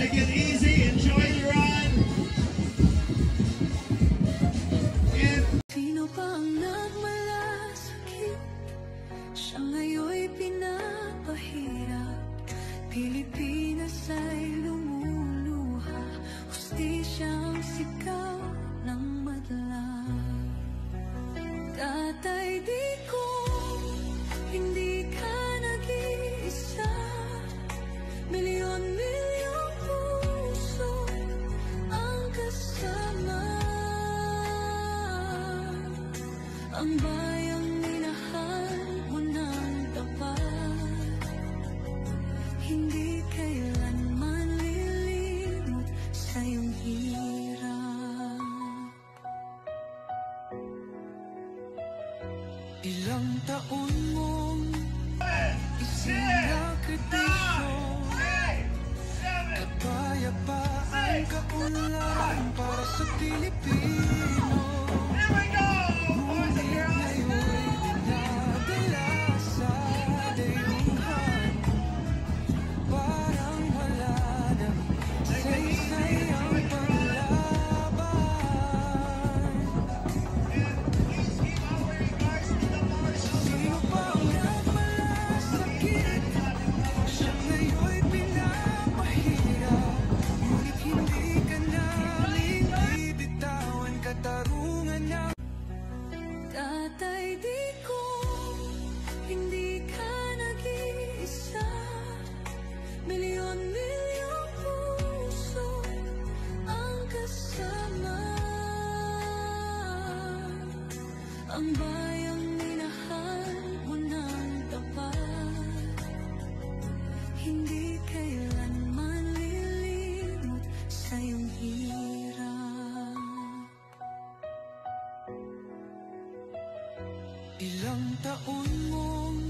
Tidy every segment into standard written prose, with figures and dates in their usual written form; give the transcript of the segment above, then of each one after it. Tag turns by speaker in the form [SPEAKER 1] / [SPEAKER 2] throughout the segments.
[SPEAKER 1] Take it easy, enjoy the run.
[SPEAKER 2] Sino pa ang nagmalasakit? Siya ngayon'y pinapahirap. Pilipinas ay lumuluha. Hustisyang sigaw ng madlang. Tatay, di ko hindi ka nag-iisa. Milyon-milyong puso ang kasama. Ang bayang minahal mo ng tapat, hindi kailanman lilimot sa iyong hirap. Ilang taon mong isinakripisyo, kapayapaan, kaunlaran para sa Pilipino. Ngunit ngayon'y dinadala sa dayuhan, parang wala na saysay ang paglaban. Sino pa ang nagmalasakit? Siya ngayon'y pinapahirap. Ngunit hindi ka namin bibitawan, katarungan ng tatay, di ko hindi ka nag-iisa. Milyon-milyong puso ang kasama. Ang bayang minahal mo ng tapat, hindi kailanman lilimot sa iyong hirap. Ilang taon mong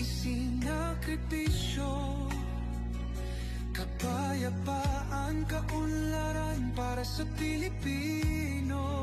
[SPEAKER 2] isinakripisyo, kapayapaan, kaunlaran para sa Pilipino.